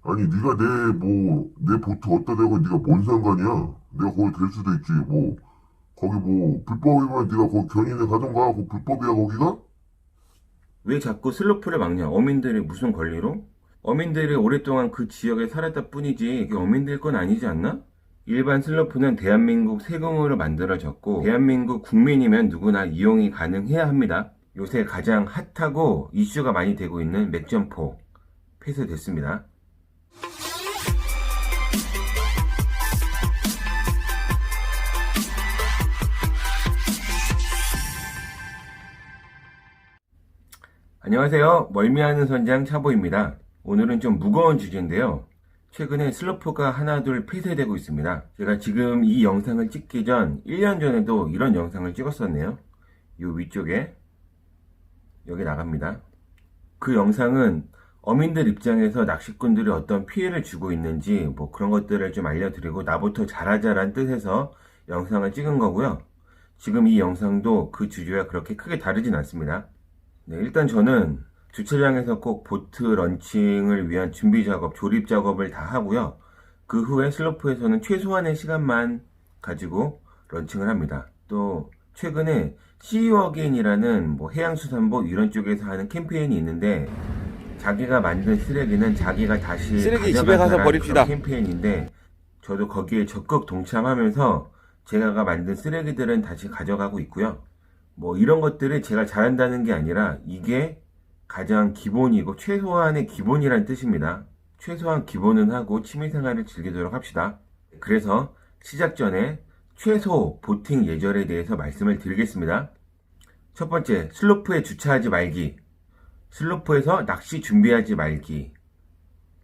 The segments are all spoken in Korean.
아니, 네가 내 보트 어디다 대고 네가 뭔 상관이야? 내가 거기 될 수도 있지. 거기 불법이면 네가 거기 견인해 가던가. 그 불법이야, 거기가? 왜 자꾸 슬로프를 막냐? 어민들이 무슨 권리로? 어민들이 오랫동안 그 지역에 살았다 뿐이지 이게 어민들 건 아니지 않나? 일반 슬로프는 대한민국 세금으로 만들어졌고 대한민국 국민이면 누구나 이용이 가능해야 합니다. 요새 가장 핫하고 이슈가 많이 되고 있는 맥점포 폐쇄됐습니다. 안녕하세요. 멀미하는 선장 차보입니다. 오늘은 좀 무거운 주제인데요. 최근에 슬로프가 하나둘 폐쇄되고 있습니다. 제가 지금 이 영상을 찍기 전 1년 전에도 이런 영상을 찍었었네요. 이 위쪽에 여기 나갑니다. 그 영상은 어민들 입장에서 낚시꾼들이 어떤 피해를 주고 있는지 그런 것들을 좀 알려드리고 나부터 잘하자란 뜻에서 영상을 찍은 거고요. 지금 이 영상도 그 주제와 그렇게 크게 다르진 않습니다. 네, 일단 저는 주차장에서 꼭 보트 런칭을 위한 준비 작업, 조립 작업을 다 하고요. 그 후에 슬로프에서는 최소한의 시간만 가지고 런칭을 합니다. 또 최근에 See You Again이라는 해양수산부 이런 쪽에서 하는 캠페인이 있는데 자기가 만든 쓰레기는 자기가 다시 쓰레기 집에 가서 가져간다는 버립시다. 그런 캠페인인데 저도 거기에 적극 동참하면서 제가 만든 쓰레기들은 다시 가져가고 있고요. 이런 것들을 제가 잘한다는 게 아니라 이게 가장 기본이고 최소한의 기본이란 뜻입니다. 최소한 기본은 하고 취미생활을 즐기도록 합시다. 그래서 시작 전에 최소 보팅 예절에 대해서 말씀을 드리겠습니다. 첫 번째, 슬로프에 주차하지 말기. 슬로프에서 낚시 준비하지 말기.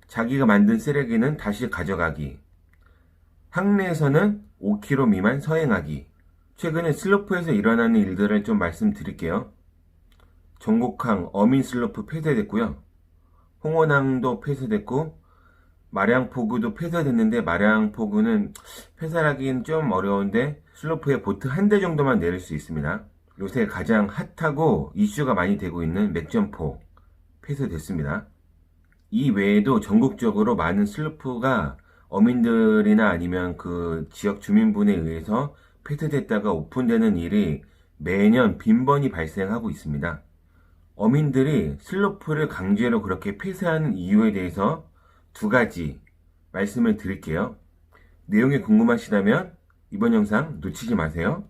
자기가 만든 쓰레기는 다시 가져가기. 항내에서는 5km 미만 서행하기. 최근에 슬로프에서 일어나는 일들을 좀 말씀드릴게요. 전곡항 어민 슬로프 폐쇄됐고요. 홍원항도 폐쇄됐고 마량포구도 폐쇄됐는데 마량포구는 폐쇄하기는 좀 어려운데 슬로프에 보트 한 대 정도만 내릴 수 있습니다. 요새 가장 핫하고 이슈가 많이 되고 있는 맥점포 폐쇄됐습니다. 이 외에도 전국적으로 많은 슬로프가 어민들이나 아니면 그 지역 주민분에 의해서 폐쇄됐다가 오픈되는 일이 매년 빈번히 발생하고 있습니다. 어민들이 슬로프를 강제로 그렇게 폐쇄하는 이유에 대해서 두 가지 말씀을 드릴게요. 내용이 궁금하시다면 이번 영상 놓치지 마세요.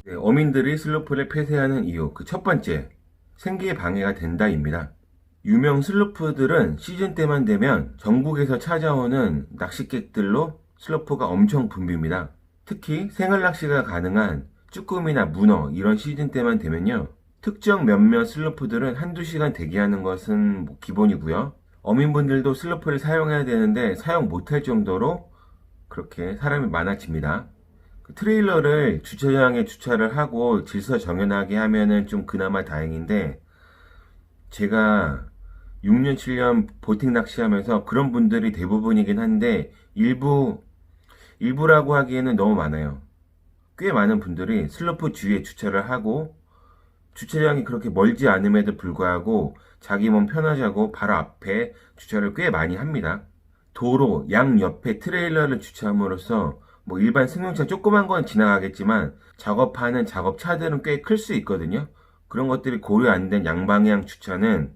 네, 어민들이 슬로프를 폐쇄하는 이유, 그 첫 번째, 생계에 방해가 된다입니다. 유명 슬로프들은 시즌 때만 되면 전국에서 찾아오는 낚시객들로 슬로프가 엄청 붐빕니다. 특히 생활 낚시가 가능한 쭈꾸미나 문어 이런 시즌 때만 되면요. 특정 몇몇 슬로프들은 한두 시간 대기하는 것은 기본이고요. 어민분들도 슬로프를 사용해야 되는데 사용 못할 정도로 그렇게 사람이 많아집니다. 트레일러를 주차장에 주차를 하고 질서 정연하게 하면은 좀 그나마 다행인데 제가 6년, 7년 보팅 낚시하면서 그런 분들이 대부분이긴 한데 일부라고 하기에는 너무 많아요. 꽤 많은 분들이 슬로프 주위에 주차를 하고 주차장이 그렇게 멀지 않음에도 불구하고 자기 몸 편하자고 바로 앞에 주차를 꽤 많이 합니다. 도로 양 옆에 트레일러를 주차함으로써 일반 승용차 조그만 건 지나가겠지만 작업하는 작업차들은 꽤 클 수 있거든요. 그런 것들이 고려 안 된 양방향 주차는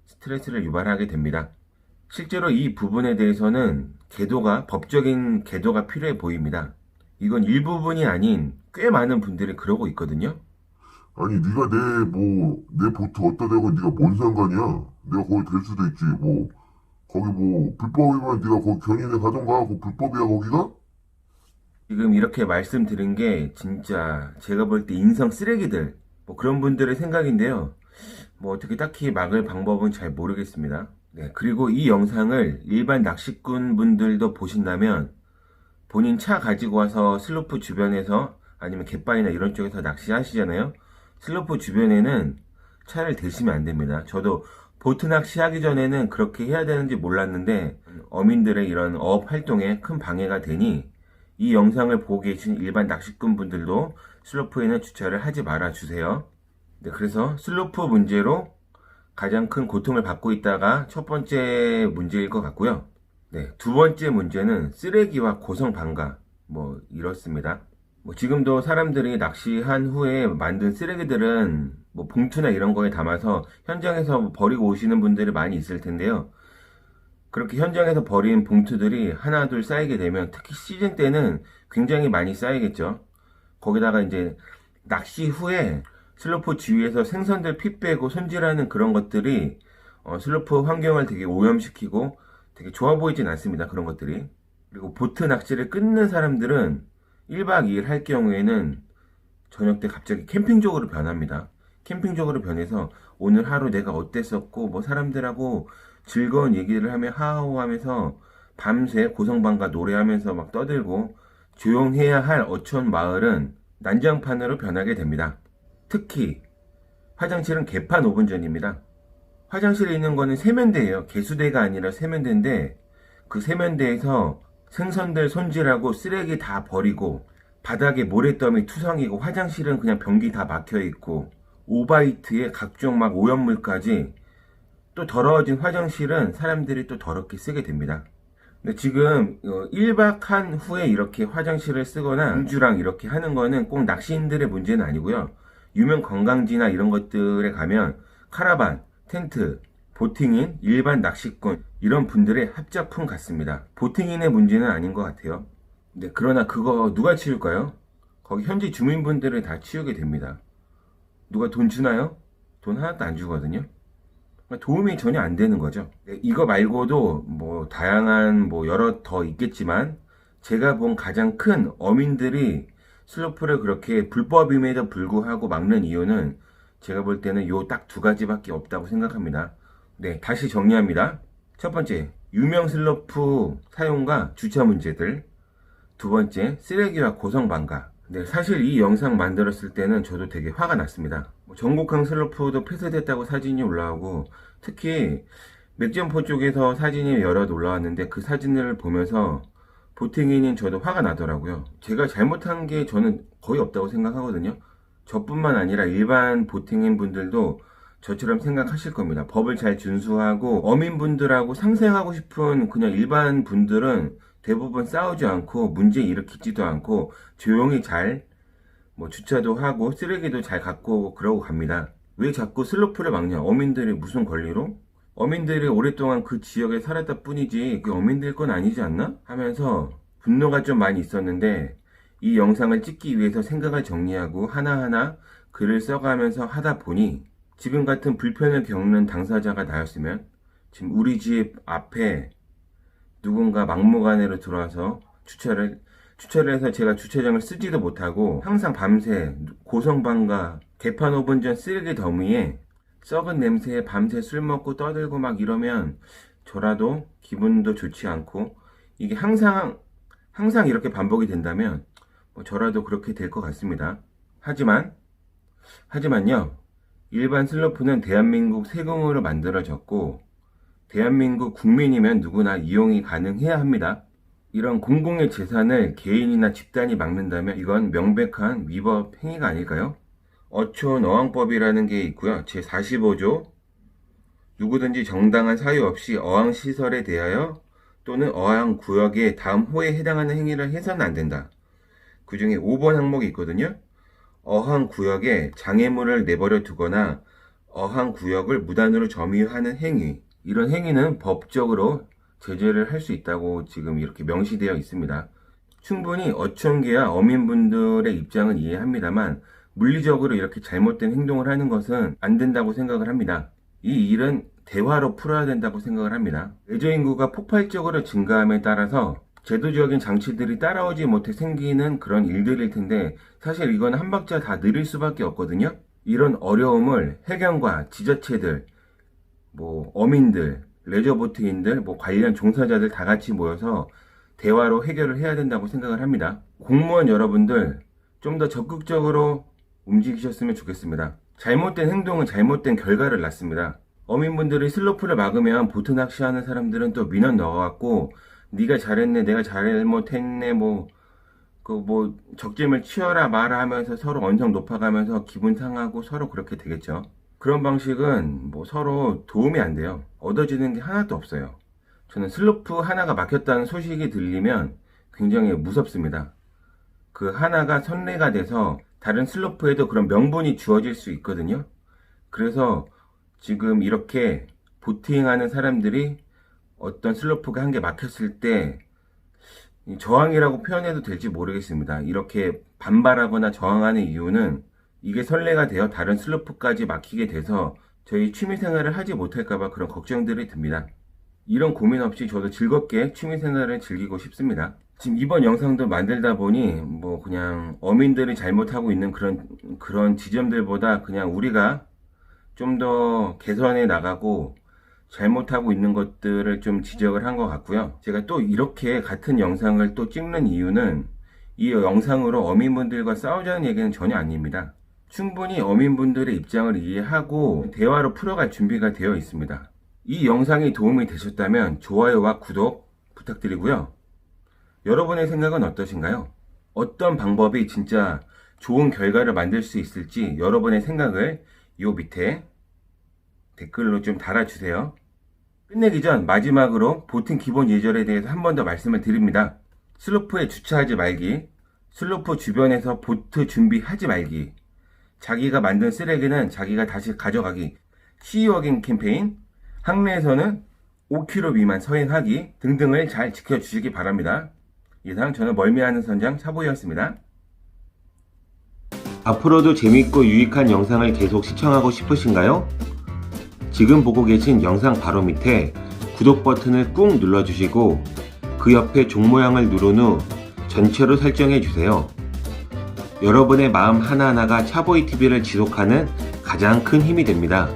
스트레스를 유발하게 됩니다. 실제로 이 부분에 대해서는 법적인 계도가 필요해 보입니다. 이건 일부분이 아닌 꽤 많은 분들이 그러고 있거든요. 아니, 네가 내 보트 어디다 대고 네가 뭔 상관이야? 내가 거기 될 수도 있지. 거기 불법이면 네가 거기 견인해 가던가. 그 불법이야, 거기가? 지금 이렇게 말씀드린 게 진짜 제가 볼 때 인성 쓰레기들 그런 분들의 생각인데요. 어떻게 딱히 막을 방법은 잘 모르겠습니다. 네, 그리고 이 영상을 일반 낚시꾼 분들도 보신다면 본인 차 가지고 와서 슬로프 주변에서 아니면 갯바위나 이런 쪽에서 낚시하시잖아요. 슬로프 주변에는 차를 대시면 안 됩니다. 저도 보트 낚시하기 전에는 그렇게 해야 되는지 몰랐는데 어민들의 이런 어업 활동에 큰 방해가 되니 이 영상을 보고 계신 일반 낚시꾼 분들도 슬로프에는 주차를 하지 말아 주세요. 네, 그래서 슬로프 문제로 가장 큰 고통을 받고 있다가 첫 번째 문제일 것 같고요. 네, 두 번째 문제는 쓰레기와 고성 방가. 뭐 이렇습니다. 뭐 지금도 사람들이 낚시한 후에 만든 쓰레기들은 뭐 봉투나 이런 거에 담아서 현장에서 버리고 오시는 분들이 많이 있을 텐데요. 그렇게 현장에서 버린 봉투들이 하나 둘 쌓이게 되면 특히 시즌 때는 굉장히 많이 쌓이겠죠. 거기다가 이제 낚시 후에 슬로프 주위에서 생선들 피 빼고 손질하는 그런 것들이 슬로프 환경을 되게 오염시키고 되게 좋아 보이진 않습니다. 그런 것들이. 그리고 보트 낚시를 끊는 사람들은 1박 2일 할 경우에는 저녁 때 갑자기 캠핑족으로 변합니다. 캠핑족으로 변해서 오늘 하루 내가 어땠었고 뭐 사람들하고 즐거운 얘기를 하며 하하호하면서 밤새 고성방가 노래하면서 막 떠들고 조용해야 할 어촌 마을은 난장판으로 변하게 됩니다. 특히 화장실은 개판 5분 전입니다. 화장실에 있는 거는 세면대예요. 개수대가 아니라 세면대인데 그 세면대에서 생선들 손질하고 쓰레기 다 버리고 바닥에 모래더미 투성이고 화장실은 그냥 변기 다 막혀 있고 오바이트에 각종 막 오염물까지 또 더러워진 화장실은 사람들이 또 더럽게 쓰게 됩니다. 근데 지금 1박 한 후에 이렇게 화장실을 쓰거나 음주랑 이렇게 하는 거는 꼭 낚시인들의 문제는 아니고요. 유명 관광지나 이런 것들에 가면 카라반, 텐트, 보팅인, 일반 낚시꾼 이런 분들의 합작품 같습니다. 보팅인의 문제는 아닌 것 같아요. 네, 그러나 그거 누가 치울까요? 거기 현지 주민분들을 다 치우게 됩니다. 누가 돈 주나요? 돈 하나도 안 주거든요. 도움이 전혀 안 되는 거죠. 네, 이거 말고도 뭐 다양한 뭐 여러 더 있겠지만 제가 본 가장 큰 어민들이 슬로프를 그렇게 불법임에도 불구하고 막는 이유는 제가 볼 때는 요 딱 두 가지밖에 없다고 생각합니다. 네, 다시 정리합니다. 첫 번째, 유명 슬로프 사용과 주차 문제들. 두 번째, 쓰레기와 고성 방가. 네, 사실 이 영상 만들었을 때는 저도 되게 화가 났습니다. 전국항 슬로프도 폐쇄됐다고 사진이 올라오고 특히 맥점포 쪽에서 사진이 여럿 올라왔는데 그 사진을 보면서 보팅인인 저도 화가 나더라고요. 제가 잘못한 게 저는 거의 없다고 생각하거든요. 저뿐만 아니라 일반 보팅인 분들도 저처럼 생각하실 겁니다. 법을 잘 준수하고 어민분들하고 상생하고 싶은 그냥 일반 분들은 대부분 싸우지 않고 문제 일으키지도 않고 조용히 잘 뭐 주차도 하고 쓰레기도 잘 갖고 오고 그러고 갑니다. 왜 자꾸 슬로프를 막냐? 어민들이 무슨 권리로? 어민들이 오랫동안 그 지역에 살았다 뿐이지 그 어민들 건 아니지 않나? 하면서 분노가 좀 많이 있었는데 이 영상을 찍기 위해서 생각을 정리하고 하나하나 글을 써가면서 하다 보니 지금 같은 불편을 겪는 당사자가 나였으면 지금 우리 집 앞에 누군가 막무가내로 들어와서 주차를 해서 제가 주차장을 쓰지도 못하고 항상 밤새 고성방가 개판 5분 전 쓰레기 더미에 썩은 냄새에 밤새 술 먹고 떠들고 막 이러면 저라도 기분도 좋지 않고 이게 항상 이렇게 반복이 된다면 뭐 저라도 그렇게 될 것 같습니다. 하지만요, 일반 슬로프는 대한민국 세금으로 만들어졌고 대한민국 국민이면 누구나 이용이 가능해야 합니다. 이런 공공의 재산을 개인이나 집단이 막는다면 이건 명백한 위법 행위가 아닐까요? 어촌 어항법이라는 게 있고요. 제45조 누구든지 정당한 사유 없이 어항시설에 대하여 또는 어항구역의 다음 호에 해당하는 행위를 해서는 안 된다. 그 중에 5번 항목이 있거든요. 어항구역에 장애물을 내버려 두거나 어항구역을 무단으로 점유하는 행위. 이런 행위는 법적으로 제재를 할 수 있다고 지금 이렇게 명시되어 있습니다. 충분히 어촌계와 어민분들의 입장은 이해합니다만 물리적으로 이렇게 잘못된 행동을 하는 것은 안 된다고 생각을 합니다. 이 일은 대화로 풀어야 된다고 생각을 합니다. 레저 인구가 폭발적으로 증가함에 따라서 제도적인 장치들이 따라오지 못해 생기는 그런 일들일 텐데 사실 이건 한 박자 다 느릴 수밖에 없거든요. 이런 어려움을 해경과 지자체들, 뭐 어민들, 레저보트인들, 뭐 관련 종사자들 다 같이 모여서 대화로 해결을 해야 된다고 생각을 합니다. 공무원 여러분들 좀 더 적극적으로 움직이셨으면 좋겠습니다. 잘못된 행동은 잘못된 결과를 낳습니다. 어민분들이 슬로프를 막으면 보트 낚시하는 사람들은 또 민원 넣어갖고 네가 잘했네, 내가 잘못했네, 뭐 그 뭐 적재물 치워라 마라 하면서 서로 언성 높아가면서 기분 상하고 서로 그렇게 되겠죠. 그런 방식은 뭐 서로 도움이 안 돼요. 얻어지는 게 하나도 없어요. 저는 슬로프 하나가 막혔다는 소식이 들리면 굉장히 무섭습니다. 그 하나가 선례가 돼서 다른 슬로프에도 그런 명분이 주어질 수 있거든요. 그래서 지금 이렇게 보팅하는 사람들이 어떤 슬로프가 한 개 막혔을 때 저항이라고 표현해도 될지 모르겠습니다. 이렇게 반발하거나 저항하는 이유는 이게 선례가 되어 다른 슬로프까지 막히게 돼서 저희 취미생활을 하지 못할까봐 그런 걱정들이 듭니다. 이런 고민 없이 저도 즐겁게 취미생활을 즐기고 싶습니다. 지금 이번 영상도 만들다 보니 뭐 그냥 어민들이 잘못하고 있는 그런 지점들보다 그냥 우리가 좀 더 개선해 나가고 잘못하고 있는 것들을 좀 지적을 한 것 같고요. 제가 또 이렇게 같은 영상을 또 찍는 이유는 이 영상으로 어민분들과 싸우자는 얘기는 전혀 아닙니다. 충분히 어민분들의 입장을 이해하고 대화로 풀어갈 준비가 되어 있습니다. 이 영상이 도움이 되셨다면 좋아요와 구독 부탁드리고요. 여러분의 생각은 어떠신가요? 어떤 방법이 진짜 좋은 결과를 만들 수 있을지 여러분의 생각을 요 밑에 댓글로 좀 달아주세요. 끝내기 전 마지막으로 보팅 기본 예절에 대해서 한 번 더 말씀을 드립니다. 슬로프에 주차하지 말기, 슬로프 주변에서 보트 준비하지 말기, 자기가 만든 쓰레기는 자기가 다시 가져가기, 시어깅 캠페인, 항내에서는 5km 미만 서행하기 등등을 잘 지켜주시기 바랍니다. 이상 저는 멀미하는 선장 차보이였습니다. 앞으로도 재밌고 유익한 영상을 계속 시청하고 싶으신가요? 지금 보고 계신 영상 바로 밑에 구독 버튼을 꾹 눌러주시고 그 옆에 종 모양을 누른 후 전체로 설정해주세요. 여러분의 마음 하나하나가 차보이TV를 지속하는 가장 큰 힘이 됩니다.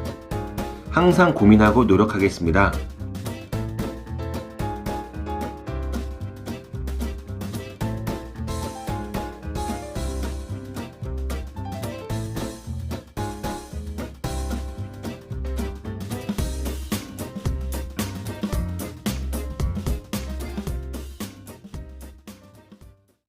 항상 고민하고 노력하겠습니다.